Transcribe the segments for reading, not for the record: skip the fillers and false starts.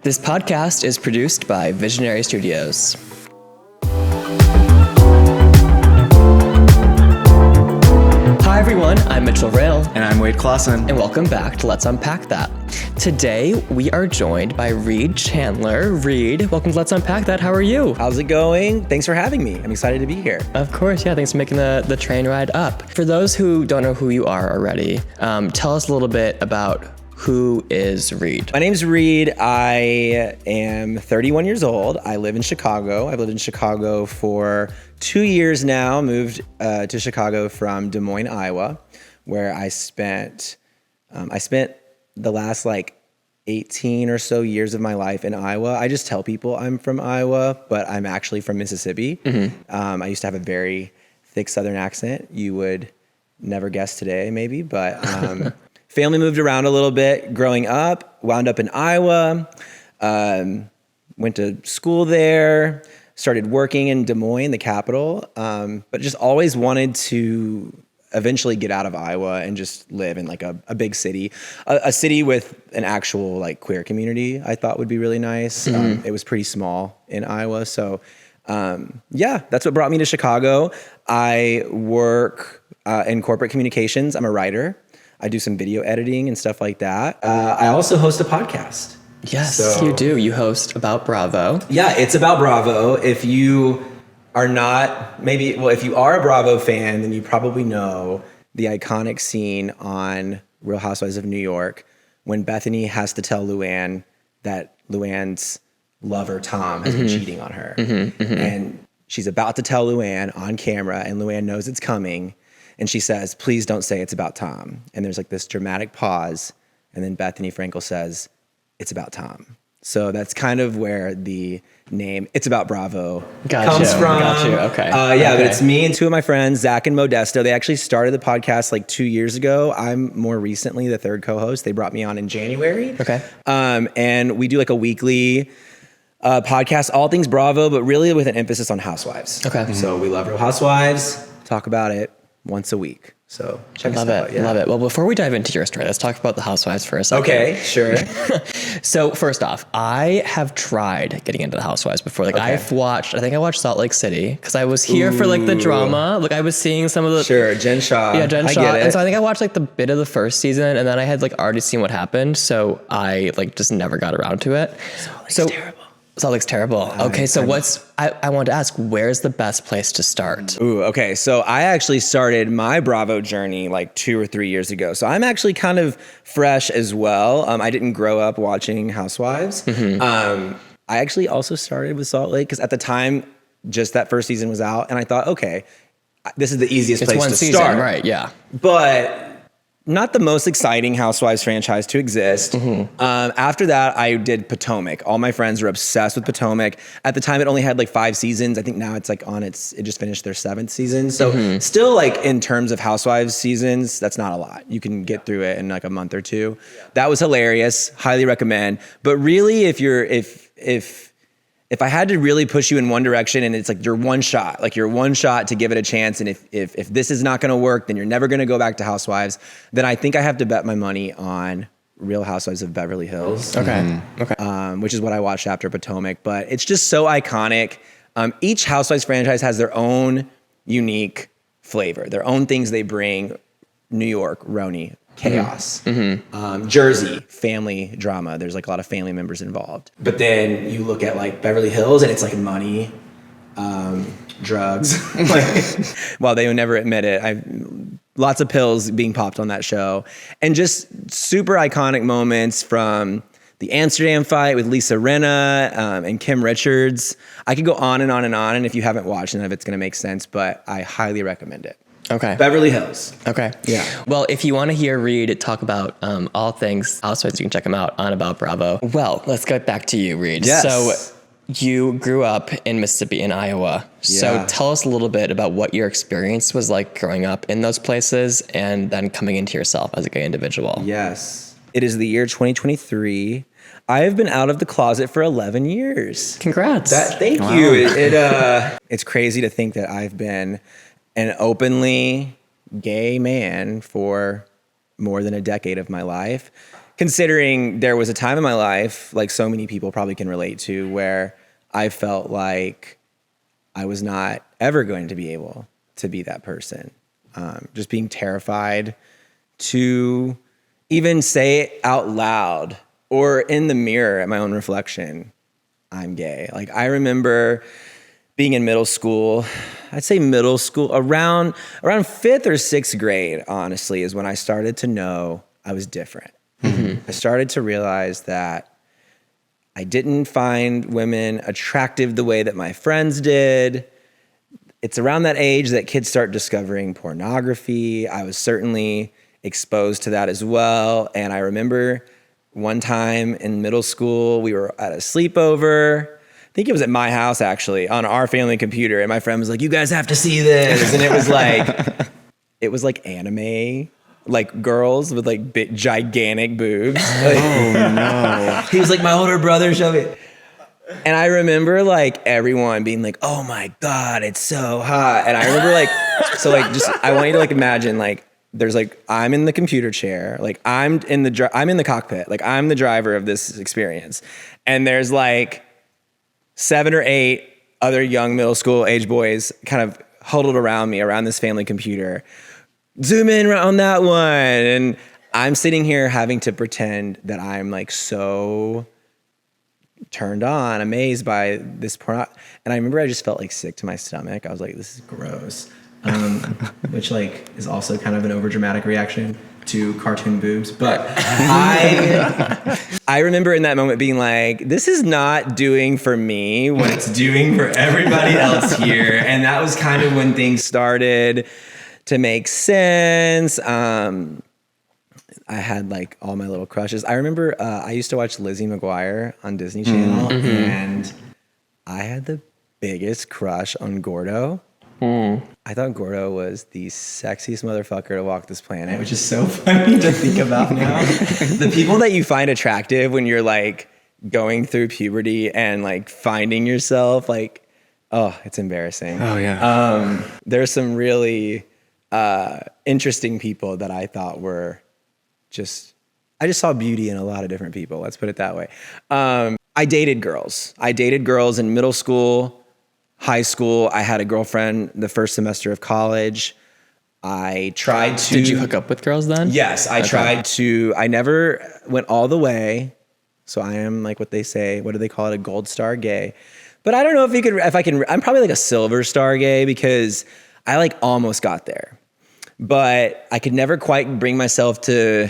This podcast is produced by Visionary Studios. Hi everyone, I'm Mitchell Rail. And I'm Wade Clausen. And welcome back to Let's Unpack That. Today, we are joined by Reid Chandler. Reid, welcome to Let's Unpack That. How are you? How's it going? Thanks for having me. I'm excited to be here. Of course, yeah. Thanks for making the train ride up. For those who don't know who you are already, tell us a little bit about who is Reid. My name's Reid. I am 31 years old. I live in Chicago. I've lived in Chicago for 2 years now. Moved to Chicago from Des Moines, Iowa, where I spent the last 18 or so years of my life in Iowa. I just tell people I'm from Iowa, but I'm actually from Mississippi. Mm-hmm. I used to have a very thick Southern accent. You would never guess today, maybe, but family moved around a little bit growing up, wound up in Iowa, went to school there, started working in Des Moines, the capital, but just always wanted to eventually get out of Iowa and just live in a big city, a city with an actual queer community. I thought would be really nice. Mm-hmm. It was pretty small in Iowa. So that's what brought me to Chicago. I work in corporate communications. I'm a writer. I do some video editing and stuff like that. I also host a podcast. Yes, you do. You host About Bravo. Yeah, it's About Bravo. If you are not, if you are a Bravo fan, then you probably know the iconic scene on Real Housewives of New York when Bethany has to tell Luann that Luann's lover, Tom, has been cheating on her. Mm-hmm, mm-hmm. And she's about to tell Luann on camera, and Luann knows it's coming. And she says, please don't say it's about Tom. And there's this dramatic pause. And then Bethany Frankel says, it's about Tom. So that's kind of where the name It's About Bravo comes from. Got you. Okay. But it's me and two of my friends, Zach and Modesto. They actually started the podcast 2 years ago. I'm more recently the third co-host. They brought me on in January. Okay. And we do a weekly podcast, all things Bravo, but really with an emphasis on housewives. Okay. Mm-hmm. So we love Real Housewives, talk about it once a week. So check us out. Love it. Well, before we dive into your story, let's talk about the Housewives for a second. Okay, sure. So first off, I have tried getting into the Housewives before. I think I watched Salt Lake City because I was here for the drama. I was seeing some of the... Sure, Jen Shaw. Yeah, Jen Shaw. Get it. And so I think I watched the bit of the first season, and then I had already seen what happened. So I just never got around to it. Salt Lake's terrible. Salt Lake's terrible. Okay, so I wanted to ask, where's the best place to start? Ooh, okay. So I actually started my Bravo journey 2 or 3 years ago. So I'm actually kind of fresh as well. I didn't grow up watching Housewives. Mm-hmm. I actually also started with Salt Lake because at the time, just that first season was out. And I thought, okay, this is the easiest place to start. Right, yeah. But not the most exciting Housewives franchise to exist. Mm-hmm. After that, I did Potomac. All my friends were obsessed with Potomac. At the time, it only had 5 seasons. I think now it's it just finished their 7th season. So still in terms of Housewives seasons, that's not a lot. You can get through it in a month or two. Yeah. That was hilarious. Highly recommend. But really, if I had to really push you in one direction and it's your one shot to give it a chance. And if this is not going to work, then you're never going to go back to Housewives. Then I think I have to bet my money on Real Housewives of Beverly Hills. Okay. Mm-hmm. Okay. Which is what I watched after Potomac, but it's just so iconic. Each Housewives franchise has their own unique flavor, their own things they bring. New York, RHONY, chaos. Mm-hmm. Jersey, family drama. There's a lot of family members involved. But then you look at Beverly Hills and it's money, drugs. Well, they would never admit it. Lots of pills being popped on that show. And just super iconic moments from the Amsterdam fight with Lisa Rinna and Kim Richards. I could go on and on and on. And if you haven't watched, none of it's going to make sense, but I highly recommend it. Okay. Beverly Hills. Okay. Yeah. Well, if you want to hear Reid talk about all things Housewives, you can check him out on About Bravo. Well, let's get back to you, Reid. Yes. So you grew up in Mississippi and Iowa. Yeah. So tell us a little bit about what your experience was like growing up in those places and then coming into yourself as a gay individual. Yes. It is the year 2023. I have been out of the closet for 11 years. Congrats. Thank you. It's crazy to think that I've been an openly gay man for more than a decade of my life. considering there was a time in my life, like so many people probably can relate to, where I felt like I was not ever going to be able to be that person. Just being terrified to even say it out loud or in the mirror at my own reflection, I'm gay. Like I remember being in middle school, I'd say middle school, around 5th or 6th grade, honestly, is when I started to know I was different. Mm-hmm. I started to realize that I didn't find women attractive the way that my friends did. It's around that age that kids start discovering pornography. I was certainly exposed to that as well. And I remember one time in middle school, we were at a sleepover. I think it was at my house, actually, on our family computer. And my friend was like, you guys have to see this. And it was like anime, like girls with like big, gigantic boobs. Like, oh, no. He was like, my older brother showed me. And I remember like everyone being like, oh my God, it's so hot. And I remember like, I want you to like imagine like, there's like, I'm in the computer chair, like I'm in the cockpit, like I'm the driver of this experience. And there's like 7 or 8 other young middle school age boys kind of huddled around me, around this family computer. Zoom in on that one. And I'm sitting here having to pretend that I'm like so turned on, amazed by this porn. And I remember I just felt like sick to my stomach. I was like, this is gross. Which like is also kind of an overdramatic reaction to cartoon boobs. But I remember in that moment being like, this is not doing for me what it's doing for everybody else here. And that was kind of when things started to make sense. I had like all my little crushes. I remember I used to watch Lizzie McGuire on Disney Channel, and I had the biggest crush on Gordo. I thought Gordo was the sexiest motherfucker to walk this planet, which is so funny to think about now. The people that you find attractive when you're like going through puberty and like finding yourself, like, oh, it's embarrassing. Oh yeah. There's some really interesting people that I thought were I just saw beauty in a lot of different people. Let's put it that way. I dated girls. I dated girls in middle school, high school. I had a girlfriend the first semester of college. I tried to... Did you hook up with girls then? Yes, I tried to. I never went all the way. So I am like what they say, what do they call it? A gold star gay. But I don't know if I can, I'm probably like a silver star gay because I like almost got there. But I could never quite bring myself to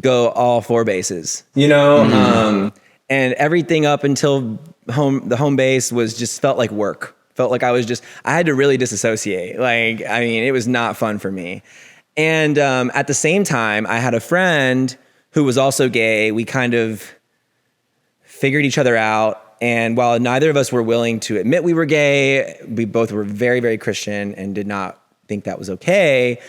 go all 4 bases, you know? And everything up until the home base was just felt like work. Felt like I had to really disassociate. Like, I mean, it was not fun for me. And at the same time, I had a friend who was also gay. We kind of figured each other out. And while neither of us were willing to admit we were gay, we both were very, very Christian and did not think that was okay.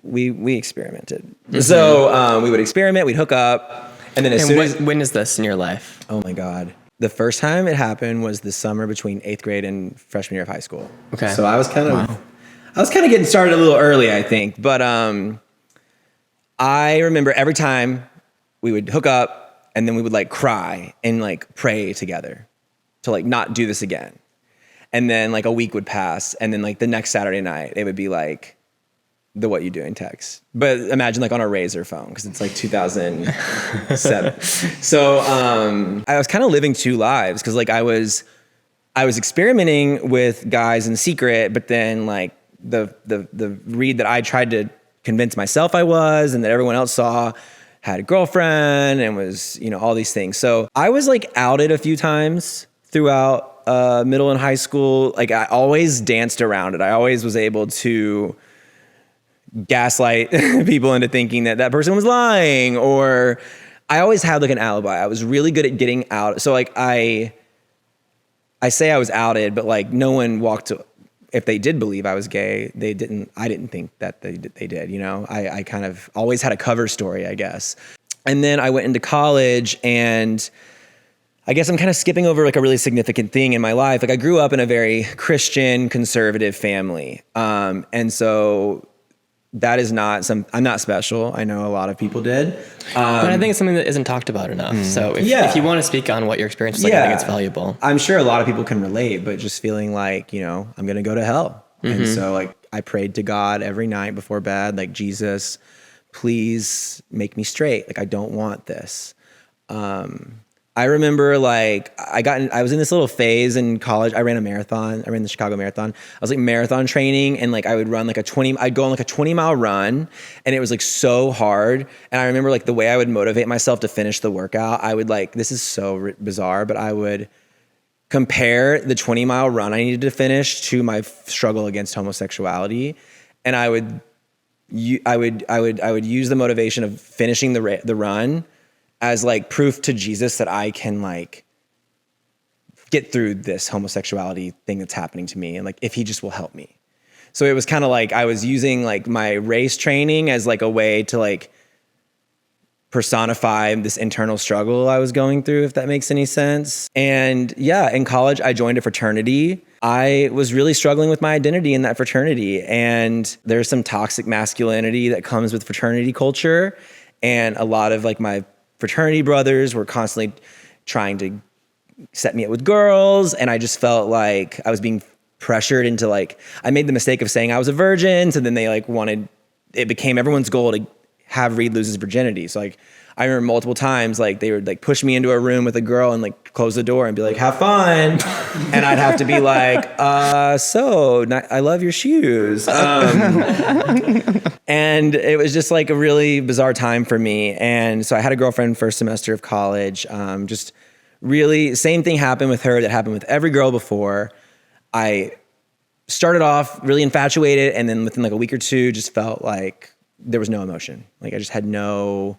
We experimented. So we would experiment, we'd hook up. And then when is this in your life? Oh my God. The first time it happened was the summer between 8th grade and freshman year of high school. Okay. So I was kind of getting started a little early, I think. But I remember every time we would hook up and then we would like cry and like pray together to like not do this again. And then like a week would pass and then like the next Saturday night, it would be like the what you doing text. But imagine like on a Razor phone because it's like 2007. So I was kind of living 2 lives because like I was experimenting with guys in secret, but then like the Reid that I tried to convince myself I was and that everyone else saw had a girlfriend and was, you know, all these things. So I was like outed a few times throughout middle and high school. Like I always danced around it. I always was able to gaslight people into thinking that person was lying, or I always had like an alibi. I was really good at getting out. So like I say I was outed, but like no one walked to, if they did believe I was gay, I didn't think that they did, you know? I kind of always had a cover story, I guess. And then I went into college, and I guess I'm kind of skipping over like a really significant thing in my life. Like I grew up in a very Christian, conservative family. And so that is not I'm not special. I know a lot of people did. But I think it's something that isn't talked about enough. So if you want to speak on what your experience was like, I think it's valuable. I'm sure a lot of people can relate, but just feeling like, I'm going to go to hell. And so like I prayed to God every night before bed, like, Jesus, please make me straight. Like, I don't want this. I remember like I was in this little phase in college. I ran a marathon. I ran the Chicago Marathon. I was like marathon training, and like I would run like I'd go on like a 20-mile run, and it was like so hard. And I remember like the way I would motivate myself to finish the workout, I would like, this is so bizarre, but I would compare the 20-mile run I needed to finish to my struggle against homosexuality. And I would use the motivation of finishing the run as like proof to Jesus that I can like get through this homosexuality thing that's happening to me. And like, if he just will help me. So it was kind of like, I was using like my race training as like a way to like personify this internal struggle I was going through, if that makes any sense. And yeah, in college, I joined a fraternity. I was really struggling with my identity in that fraternity. And there's some toxic masculinity that comes with fraternity culture. And a lot of like my fraternity brothers were constantly trying to set me up with girls. And I just felt like I was being pressured into like, I made the mistake of saying I was a virgin. So then they like it became everyone's goal to have Reid lose his virginity. So like, I remember multiple times, like they would like push me into a room with a girl and like close the door and be like, have fun. And I'd have to be like, I love your shoes. And it was just like a really bizarre time for me. And so I had a girlfriend first semester of college. Just really same thing happened with her that happened with every girl before. I started off really infatuated, and then within like a week or two, just felt like there was no emotion. Like I just had it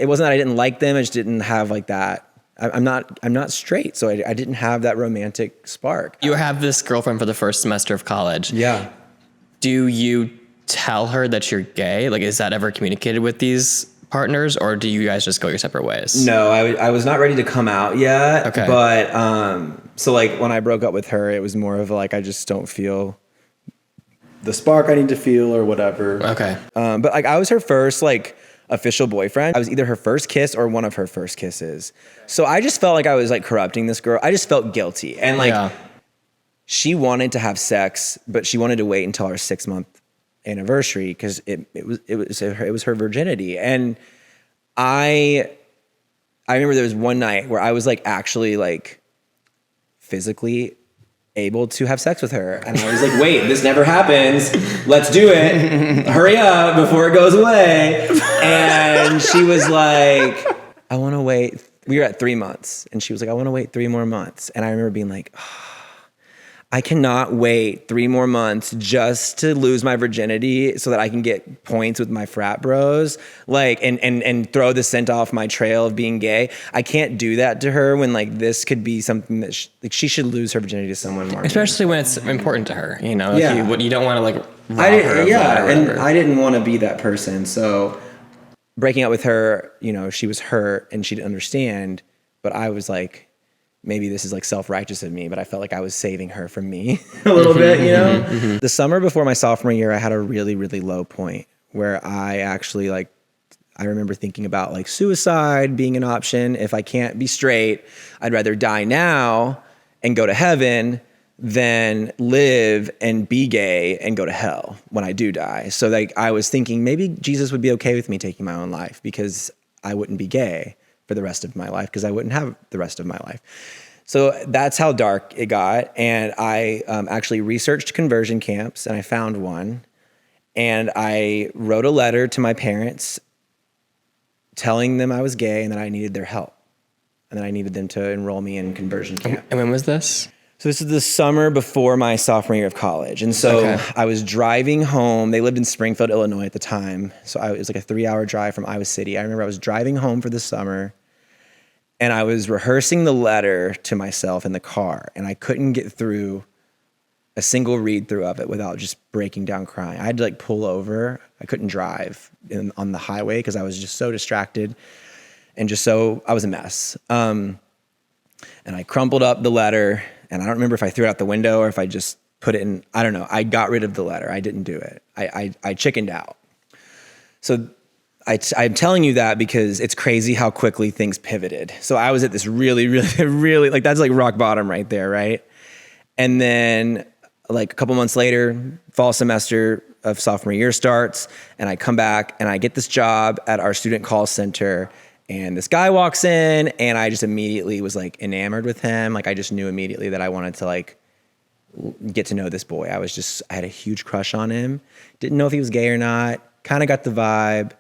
wasn't that I didn't like them. I just didn't have like that. I'm not straight. So I didn't have that romantic spark. You have this girlfriend for the first semester of college. Yeah. Do you tell her that you're gay? Like, is that ever communicated with these partners, or do you guys just go your separate ways? No, I was not ready to come out yet. Okay. But, so like when I broke up with her, it was more of like, I just don't feel the spark I need to feel or whatever. Okay. But like I was her first like official boyfriend. I was either her first kiss or one of her first kisses. So I just felt like I was like corrupting this girl. I just felt guilty. And like she wanted to have sex, but she wanted to wait until our 6-month anniversary because it was her virginity. And I remember there was one night where I was like actually like physically able to have sex with her. And I was like, wait, this never happens. Let's do it. Hurry up before it goes away. And she was like, I want to wait. We were at 3 months. And she was like, I want to wait 3 more months. And I remember being like, I cannot wait 3 more months just to lose my virginity so that I can get points with my frat bros, like, and throw the scent off my trail of being gay. I can't do that to her when like this could be something that she should lose her virginity to someone more. Especially when it's important to her, you know. Yeah. You don't want to like rob her of that or and whatever. I didn't want to be that person. So breaking up with her, she was hurt and she didn't understand. But I was like, maybe this is like self-righteous of me, but I felt like I was saving her from me a little bit, The summer before my sophomore year, I had a really, really low point where I actually I remember thinking about like suicide being an option. If I can't be straight, I'd rather die now and go to heaven than live and be gay and go to hell when I do die. So like I was thinking maybe Jesus would be okay with me taking my own life because I wouldn't be gay for the rest of my life because I wouldn't have the rest of my life. So that's how dark it got. And I actually researched conversion camps and I found one. And I wrote a letter to my parents telling them I was gay and that I needed their help. And that I needed them to enroll me in conversion camp. And when was this? So this is the summer before my sophomore year of college. And so I was driving home. They lived in Springfield, Illinois at the time. So it was like a 3-hour drive from Iowa City. I remember I was driving home for the summer and I was rehearsing the letter to myself in the car. And I couldn't get through a single read through of it without just breaking down crying. I had to like pull over. I couldn't drive on the highway because I was just so distracted and I was a mess. And I crumpled up the letter. And I don't remember if I threw it out the window or if I just put it in, I don't know. I got rid of the letter. I didn't do it. I chickened out. So I'm telling you that because it's crazy how quickly things pivoted. So I was at this really, really, really, like that's like rock bottom right there, right? And then like a couple months later, fall semester of sophomore year starts, and I come back and I get this job at our student call center, and this guy walks in, and I just immediately was like enamored with him. Like I just knew immediately that I wanted to like get to know this boy. I had a huge crush on him. Didn't know if he was gay or not. Kind of got the vibe.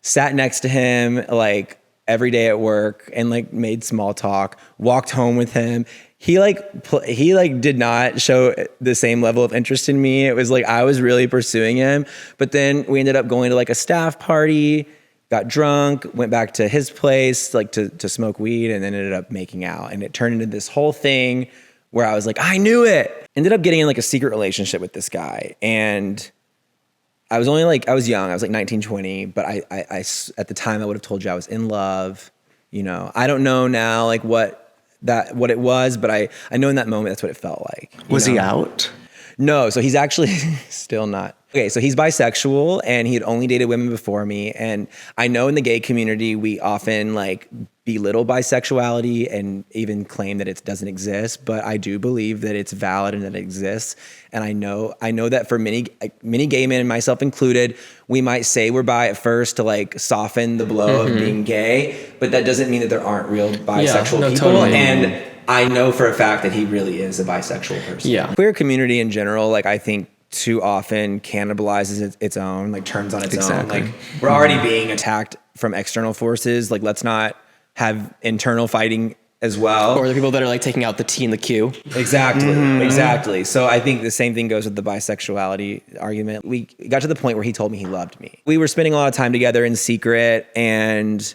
Sat next to him like every day at work and like made small talk. Walked home with him. He did not show the same level of interest in me. It was like I was really pursuing him. But then we ended up going to like a staff party, got drunk, went back to his place like to smoke weed, and then ended up making out. And it turned into this whole thing where I was like, I knew it. Ended up getting in like a secret relationship with this guy. And I was young. I was like 19, 20, but I at the time I would have told you I was in love. You know, I don't know now like what it was, but I know in that moment that's what it felt like. Was he out? No, so he's actually still not. Okay, so he's bisexual and he had only dated women before me. And I know in the gay community, we often like belittle bisexuality and even claim that it doesn't exist. But I do believe that it's valid and that it exists. And I know that for many gay men, myself included, we might say we're bi at first to like soften the blow of being gay, but that doesn't mean that there aren't real bisexual people. Totally. And I know for a fact that he really is a bisexual person. Yeah. Queer community in general, like I think too often cannibalizes its own, like turns on its own. Like we're already being attacked from external forces. Like let's not have internal fighting as well. Or the people that are like taking out the T and the Q. Exactly. So I think the same thing goes with the bisexuality argument. We got to the point where he told me he loved me. We were spending a lot of time together in secret, and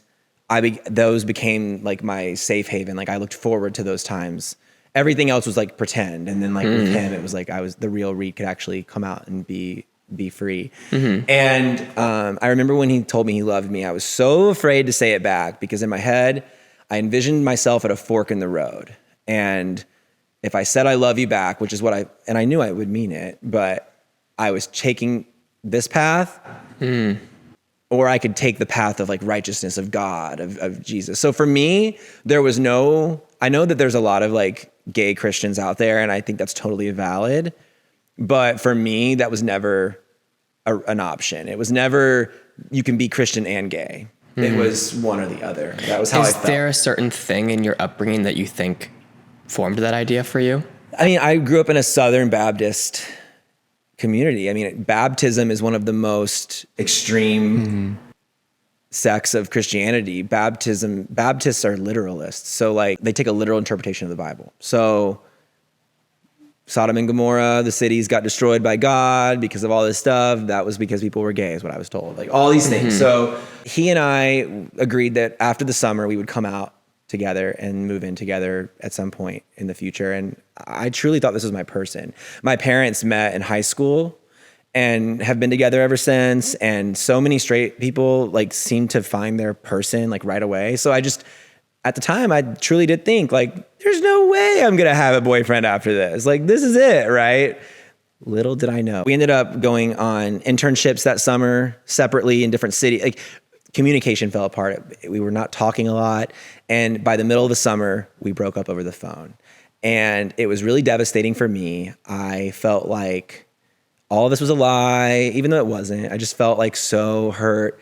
those became like my safe haven. Like I looked forward to those times. Everything else was like pretend. And then like with him, it was like the real Reid could actually come out and be free. And I remember when he told me he loved me, I was so afraid to say it back because in my head, I envisioned myself at a fork in the road. And if I said I love you back, which is and I knew I would mean it, but I was taking this path, or I could take the path of like righteousness of God, of Jesus. So for me, I know that there's a lot of like gay Christians out there, and I think that's totally valid. But for me, that was never an option. It was never, you can be Christian and gay. It was one or the other. That was how I felt. Is there a certain thing in your upbringing that you think formed that idea for you? I mean, I grew up in a Southern Baptist community. I mean, baptism is one of the most extreme sects of Christianity. Baptists are literalists. So like they take a literal interpretation of the Bible. So Sodom and Gomorrah, the cities got destroyed by God because of all this stuff. That was because people were gay, is what I was told. Like all these things. So he and I agreed that after the summer we would come out together and move in together at some point in the future. And I truly thought this was my person. My parents met in high school and have been together ever since. And so many straight people like seem to find their person like right away. So at the time, I truly did think like, there's no way I'm going to have a boyfriend after this. Like, this is it, right? Little did I know. We ended up going on internships that summer separately in different cities. Like, communication fell apart. We were not talking a lot. And by the middle of the summer, we broke up over the phone. And it was really devastating for me. I felt like all of this was a lie, even though it wasn't. I just felt like so hurt.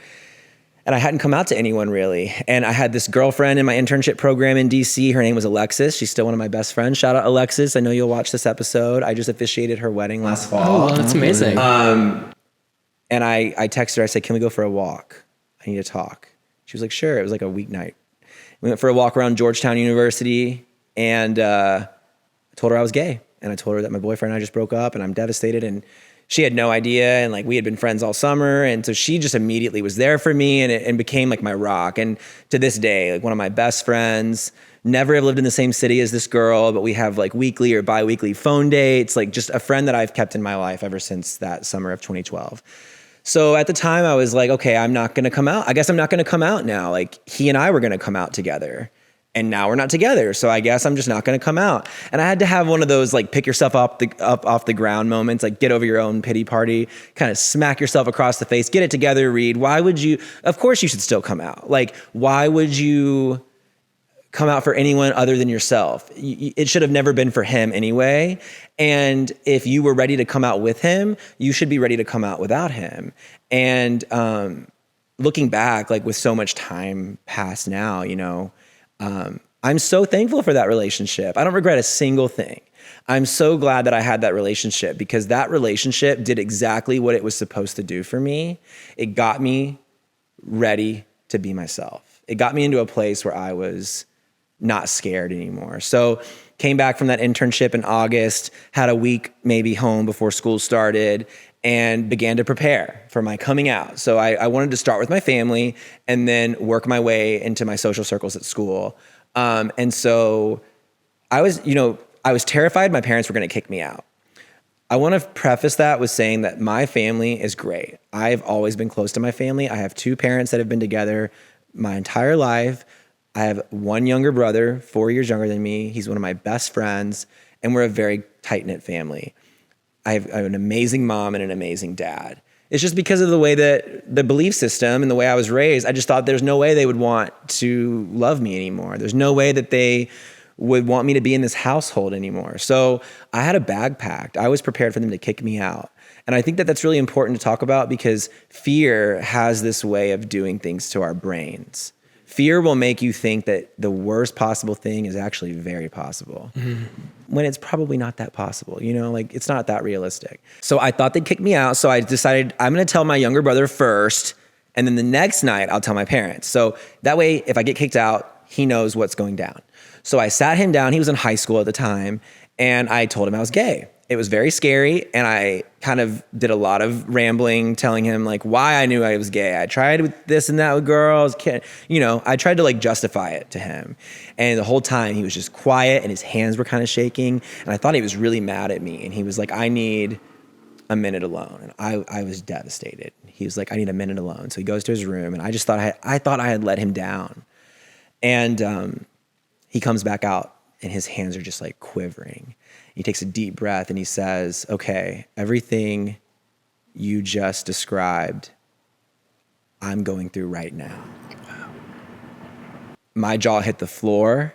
And I hadn't come out to anyone really. And I had this girlfriend in my internship program in DC. Her name was Alexis. She's still one of my best friends. Shout out Alexis. I know you'll watch this episode. I just officiated her wedding last fall. Oh, that's amazing. And I texted her. I said, can we go for a walk? I need to talk. She was like, sure. It was like a weeknight. We went for a walk around Georgetown University, and I told her I was gay. And I told her that my boyfriend and I just broke up and I'm devastated. And she had no idea, and like we had been friends all summer, and so she just immediately was there for me and became like my rock. And to this day, like one of my best friends. Never have lived in the same city as this girl, but we have like weekly or bi-weekly phone dates. Like just a friend that I've kept in my life ever since that summer of 2012. So at the time, I was like, okay, I'm not going to come out. I guess I'm not going to come out now. Like he and I were going to come out together, And now we're not together. So I guess I'm just not going to come out. And I had to have one of those like pick yourself up off the ground moments, like get over your own pity party, kind of smack yourself across the face, get it together, Reid. Why would you, of course you should still come out. Like, why would you come out for anyone other than yourself? It should have never been for him anyway. And if you were ready to come out with him, you should be ready to come out without him. And looking back, like with so much time passed now, you know, I'm so thankful for that relationship. I don't regret a single thing. I'm so glad that I had that relationship because that relationship did exactly what it was supposed to do for me. It got me ready to be myself. It got me into a place where I was not scared anymore. So came back from that internship in August, had a week maybe home before school started, and began to prepare for my coming out. So I wanted to start with my family and then work my way into my social circles at school. And so I was terrified my parents were going to kick me out. I want to preface that with saying that my family is great. I've always been close to my family. I have 2 parents that have been together my entire life. I have one younger brother, 4 years younger than me. He's one of my best friends, and we're a very tight-knit family. I have an amazing mom and an amazing dad. It's just because of the way that the belief system and the way I was raised, I just thought there's no way they would want to love me anymore. There's no way that they would want me to be in this household anymore. So I had a bag packed. I was prepared for them to kick me out. And I think that that's really important to talk about because fear has this way of doing things to our brains. Fear will make you think that the worst possible thing is actually very possible when it's probably not that possible, you know, like it's not that realistic. So I thought they'd kick me out. So I decided I'm going to tell my younger brother first. And then the next night I'll tell my parents. So that way, if I get kicked out, he knows what's going down. So I sat him down. He was in high school at the time. And I told him I was gay. It was very scary. And I kind of did a lot of rambling, telling him like why I knew I was gay. I tried with this and that with girls. I tried to like justify it to him. And the whole time he was just quiet and his hands were kind of shaking. And I thought he was really mad at me. And he was like, I need a minute alone. And I was devastated. He was like, I need a minute alone. So he goes to his room and I just thought I had let him down. And he comes back out and his hands are just like quivering. He takes a deep breath and he says, okay, everything you just described, I'm going through right now. Wow. My jaw hit the floor.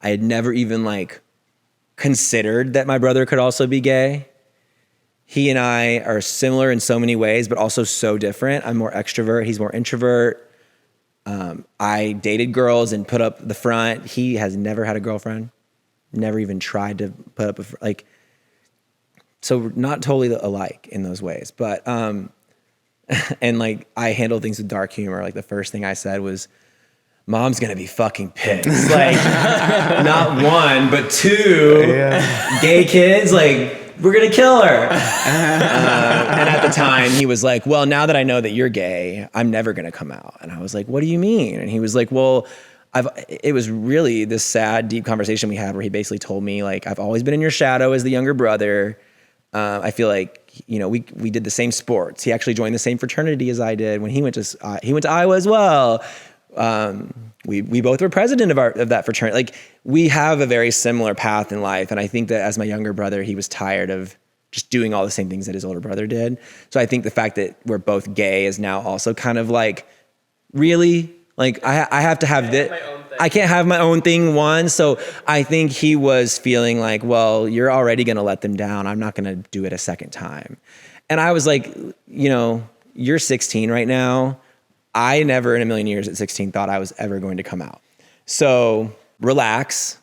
I had never even like considered that my brother could also be gay. He and I are similar in so many ways, but also so different. I'm more extrovert. He's more introvert. I dated girls and put up the front. He has never had a girlfriend. Never even tried to put up so not totally alike in those ways, but, and like I handle things with dark humor. Like the first thing I said was, Mom's going to be fucking pissed. Like not 1, but 2 gay kids. Like we're going to kill her. And at the time he was like, well, now that I know that you're gay, I'm never going to come out. And I was like, what do you mean? And he was like, well, it was really this sad, deep conversation we had where he basically told me like, I've always been in your shadow as the younger brother. I feel like, you know, we did the same sports. He actually joined the same fraternity as I did when he went to Iowa as well. We both were president of that fraternity. Like we have a very similar path in life. And I think that as my younger brother, he was tired of just doing all the same things that his older brother did. So I think the fact that we're both gay is now also kind of like, really? Like I have to have this. I can't have my own thing, one. So I think he was feeling like, well, you're already going to let them down. I'm not going to do it a second time. And I was like, you know, you're 16 right now. I never in a million years at 16 thought I was ever going to come out. So relax.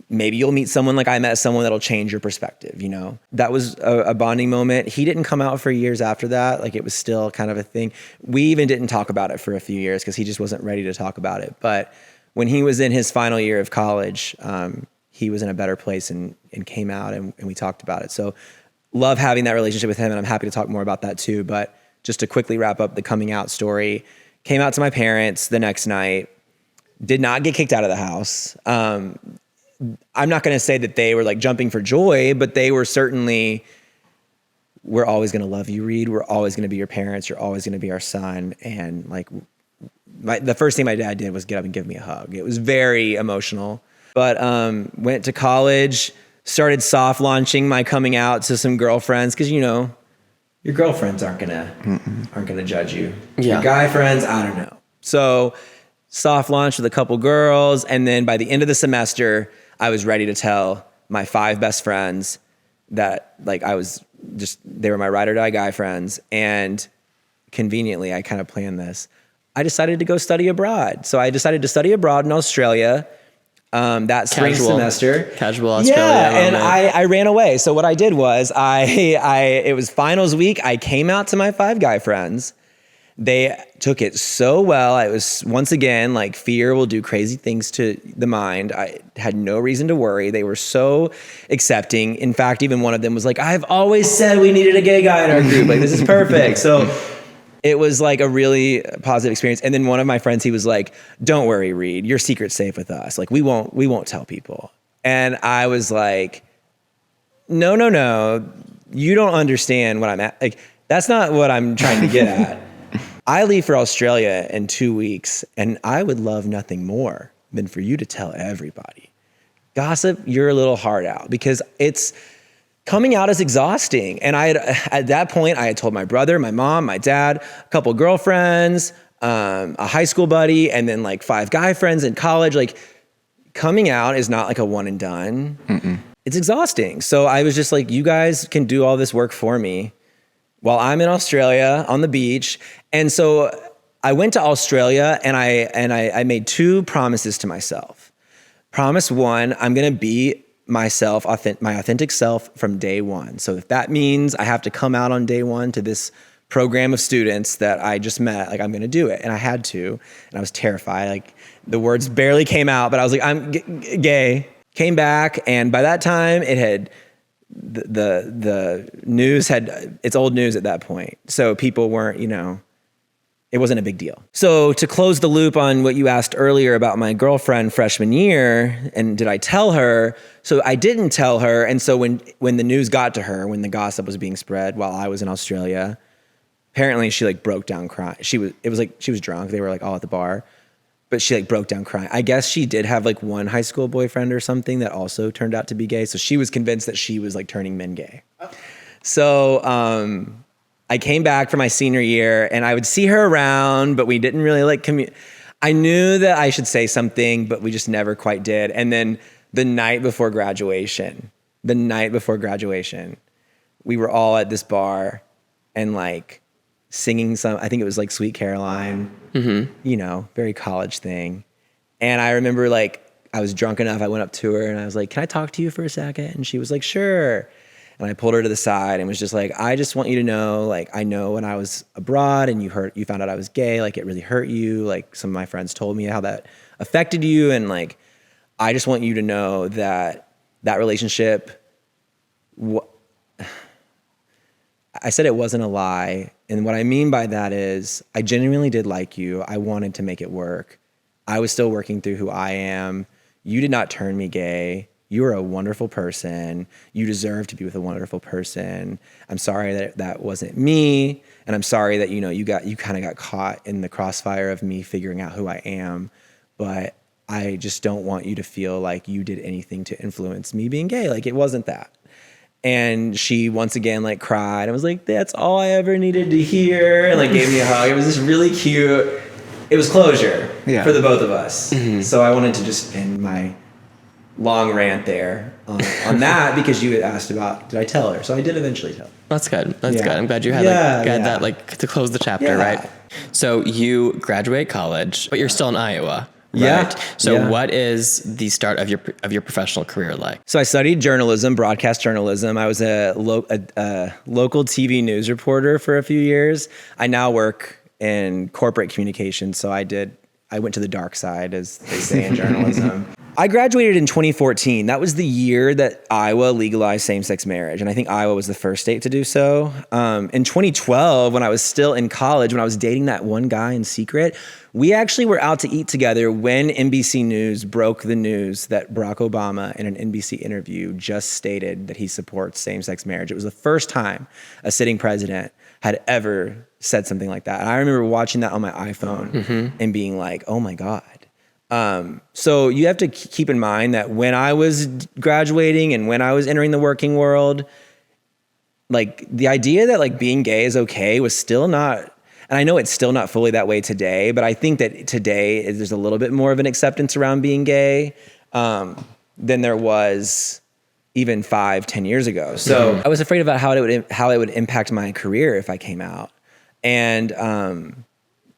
Maybe you'll meet someone like I met someone that'll change your perspective, you know? That was a bonding moment. He didn't come out for years after that. Like it was still kind of a thing. We even didn't talk about it for a few years because he just wasn't ready to talk about it. But when he was in his final year of college, he was in a better place and came out and we talked about it. So love having that relationship with him and I'm happy to talk more about that too. But just to quickly wrap up the coming out story, came out to my parents the next night, did not get kicked out of the house. I'm not going to say that they were like jumping for joy, but they were certainly, we're always going to love you, Reid. We're always going to be your parents. You're always going to be our son. And like, the first thing my dad did was get up and give me a hug. It was very emotional. But went to college, started soft launching my coming out to some girlfriends because your girlfriends aren't gonna judge you. Yeah. Your guy friends, I don't know. So soft launch with a couple girls, and then by the end of the semester, I was ready to tell my 5 best friends that they were my ride or die guy friends. And conveniently, I kind of planned this. I decided to go study abroad. So I decided to study abroad in Australia that spring semester. Casual Australia. Yeah, and I ran away. So what I did was it was finals week. I came out to my 5 guy friends. They took it so well. I was, once again, like, fear will do crazy things to the mind. I had no reason to worry. They were so accepting. In fact, even one of them was like, I've always said we needed a gay guy in our group. Like, this is perfect. So it was like a really positive experience. And then one of my friends, he was like, don't worry, Reid, your secret's safe with us. Like, we won't tell people. And I was like, no, you don't understand what I'm at. Like, that's not what I'm trying to get at. I leave for Australia in 2 weeks, and I would love nothing more than for you to tell everybody. Gossip your little heart out, because coming out is exhausting. And at that point, I had told my brother, my mom, my dad, a couple girlfriends, a high school buddy, and then like 5 guy friends in college. Like, coming out is not like a one and done. Mm-mm. It's exhausting. So I was just like, you guys can do all this work for me while I'm in Australia on the beach. And so I went to Australia, and I made 2 promises to myself. Promise 1, I'm gonna be myself, my authentic self from day 1. So if that means I have to come out on day 1 to this program of students that I just met, like, I'm gonna do it. And I had to, and I was terrified. Like, the words barely came out, but I was like, I'm gay. Came back, and by that time the news it's old news at that point. So people weren't, it wasn't a big deal. So to close the loop on what you asked earlier about my girlfriend freshman year, and did I tell her? So I didn't tell her. And so when the news got to her, when the gossip was being spread while I was in Australia, apparently she like broke down crying. She was drunk. They were like all at the bar, but she like broke down crying. I guess she did have like one high school boyfriend or something that also turned out to be gay. So she was convinced that she was like turning men gay. So, I came back for my senior year, and I would see her around, but we didn't really like I knew that I should say something, but we just never quite did. And then the night before graduation, we were all at this bar and like singing I think it was like Sweet Caroline, very college thing. And I remember like I was drunk enough, I went up to her and I was like, can I talk to you for a second? And she was like, sure. And I pulled her to the side and was just like, I just want you to know, like, I know when I was abroad and you found out I was gay, like, it really hurt you. Like, some of my friends told me how that affected you. And like, I just want you to know that relationship, I said it wasn't a lie. And what I mean by that is I genuinely did like you. I wanted to make it work. I was still working through who I am. You did not turn me gay. You are a wonderful person. You deserve to be with a wonderful person. I'm sorry that wasn't me. And I'm sorry that, you kind of got caught in the crossfire of me figuring out who I am. But I just don't want you to feel like you did anything to influence me being gay. Like, it wasn't that. And she once again like cried. I was like, that's all I ever needed to hear. And like gave me a hug. It was just really cute. It was closure for the both of us. Mm-hmm. So I wanted to just end my long rant there on that because you had asked about, did I tell her? So I did eventually tell her. That's good. That's good. I'm glad you had that like to close the chapter, right? So you graduate college, but you're still in Iowa. Right? Yeah. So what is the start of your professional career like? So I studied journalism, broadcast journalism. I was a local TV news reporter for a few years. I now work in corporate communications. So I went to the dark side, as they say in journalism. I graduated in 2014. That was the year that Iowa legalized same-sex marriage. And I think Iowa was the first state to do so. In 2012, when I was still in college, when I was dating that one guy in secret, we actually were out to eat together when NBC News broke the news that Barack Obama in an NBC interview just stated that he supports same-sex marriage. It was the first time a sitting president had ever said something like that. And I remember watching that on my iPhone and being like, oh my God. So you have to keep in mind that when I was graduating and when I was entering the working world, like the idea that like being gay is okay was still not, and I know it's still not fully that way today, but I think that today there's a little bit more of an acceptance around being gay than there was even 5-10 years ago. So I was afraid about how it would impact my career if I came out. And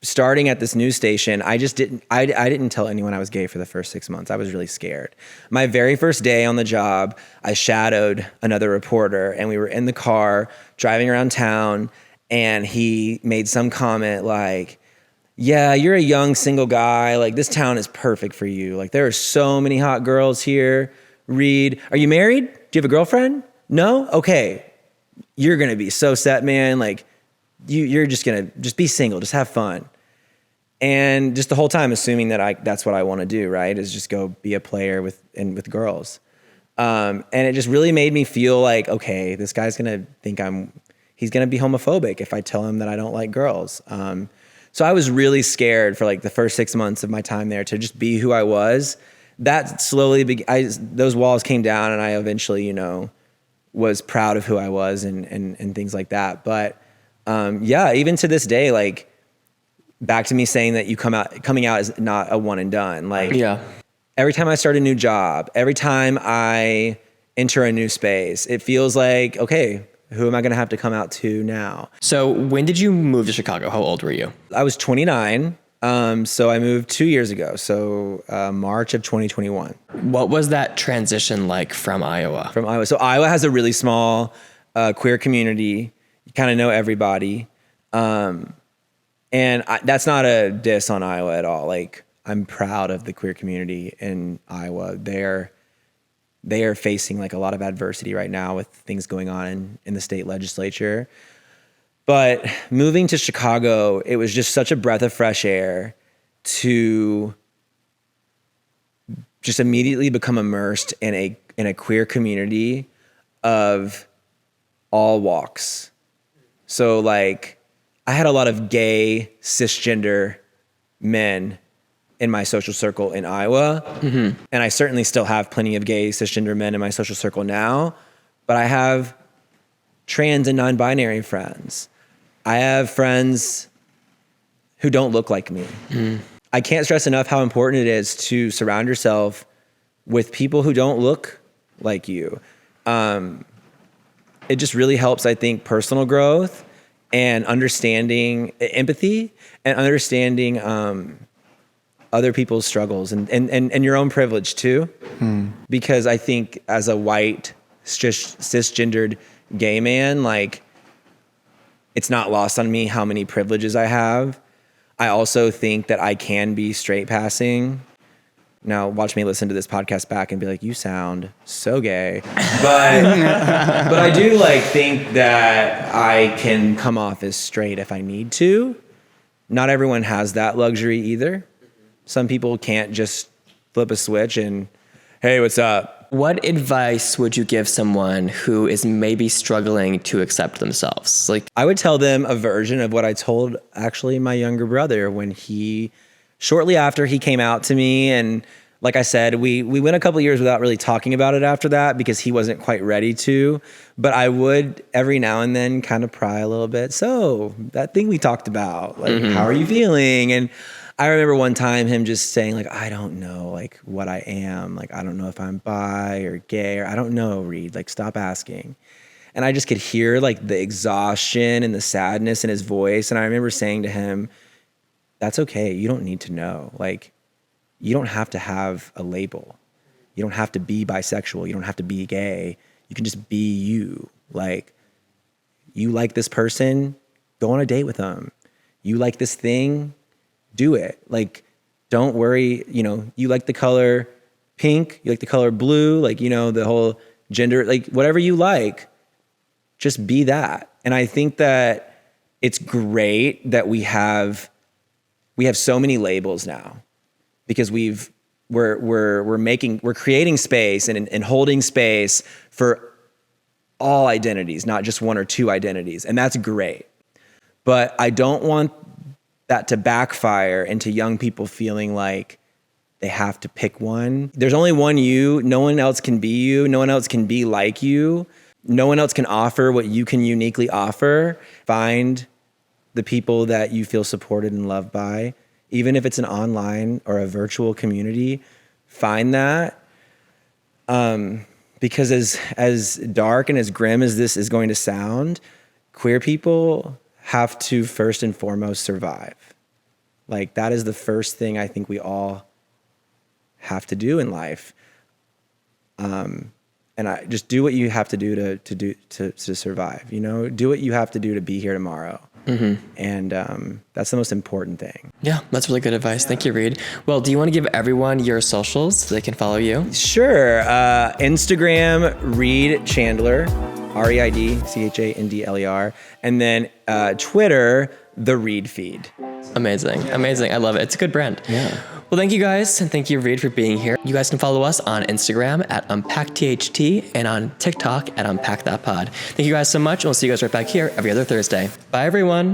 starting at this news station, I didn't tell anyone I was gay for the first 6 months. I was really scared. My very first day on the job, I shadowed another reporter, and we were in the car driving around town, and he made some comment like, yeah, you're a young single guy. Like, this town is perfect for you. Like, there are so many hot girls here. Reid, are you married? Do you have a girlfriend? No? Okay. You're going to be so set, man. Like, you're just going to just be single, just have fun. And just the whole time assuming that that's what I want to do, right? Is just go be a player with girls. And it just really made me feel like, okay, this guy's going to think he's going to be homophobic if I tell him that I don't like girls. So I was really scared for like the first 6 months of my time there to just be who I was. That slowly, those walls came down, and I eventually, was proud of who I was and things like that. But yeah, even to this day, like, back to me saying that coming out is not a one and done. Like, every time I start a new job, every time I enter a new space, it feels like, okay, who am I going to have to come out to now? So when did you move to Chicago? How old were you? I was 29. So I moved 2 years ago. So March of 2021. What was that transition like from Iowa? So Iowa has a really small queer community. You kind of know everybody. And that's not a diss on Iowa at all. Like, I'm proud of the queer community in Iowa. They are facing like a lot of adversity right now with things going on in the state legislature. But moving to Chicago, it was just such a breath of fresh air to just immediately become immersed in a queer community of all walks. So like, I had a lot of gay, cisgender men in my social circle in Iowa. And I certainly still have plenty of gay, cisgender men in my social circle now. But I have trans and non-binary friends. I have friends who don't look like me. I can't stress enough how important it is to surround yourself with people who don't look like you. It just really helps, I think, personal growth and understanding empathy and understanding other people's struggles and your own privilege too. Because I think as a white cisgendered gay man, like, it's not lost on me how many privileges I have. I also think that I can be straight passing. Now watch me listen to this podcast back and be like, you sound so gay. But I do like think that I can come off as straight if I need to. Not everyone has that luxury either. Some people can't just flip a switch and, hey, what's up? What advice would you give someone who is maybe struggling to accept themselves? Like, I would tell them a version of what I told actually my younger brother when shortly after he came out to me. And like I said, we went a couple years without really talking about it after that because he wasn't quite ready to. But I would every now and then kind of pry a little bit. So that thing we talked about, like, how are you feeling? And I remember one time him just saying, like, I don't know, like, what I am. Like, I don't know if I'm bi or gay, or I don't know, Reid. Like, stop asking. And I just could hear, like, the exhaustion and the sadness in his voice. And I remember saying to him, that's okay. You don't need to know. Like, you don't have to have a label. You don't have to be bisexual. You don't have to be gay. You can just be you. Like, you like this person, go on a date with them. You like this thing, do it. Like, don't worry, you like the color pink, you like the color blue, like, the whole gender, like, whatever you like, just be that. And I think that it's great that we have so many labels now because we're creating space and holding space for all identities, not just one or two identities. And that's great. But I don't want that to backfire into young people feeling like they have to pick one. There's only one you. No one else can be you. No one else can be like you. No one else can offer what you can uniquely offer. Find the people that you feel supported and loved by, even if it's an online or a virtual community. Find that. Because as dark and as grim as this is going to sound, queer people have to first and foremost survive. Like, that is the first thing I think we all have to do in life. And I just do what you have to do to survive, you know, do what you have to do to be here tomorrow. Mm-hmm. And that's the most important thing. Yeah, that's really good advice. Thank you, Reid. Well, do you want to give everyone your socials so they can follow you? Sure. Instagram, Reid Chandler, ReidChandler. And then Twitter, The Reid Feed. Amazing. Amazing. I love it. It's a good brand. Yeah. Well, thank you guys. And thank you, Reid, for being here. You guys can follow us on Instagram at UnpackTHT and on TikTok at Unpack That Pod. Thank you guys so much. And we'll see you guys right back here every other Thursday. Bye, everyone.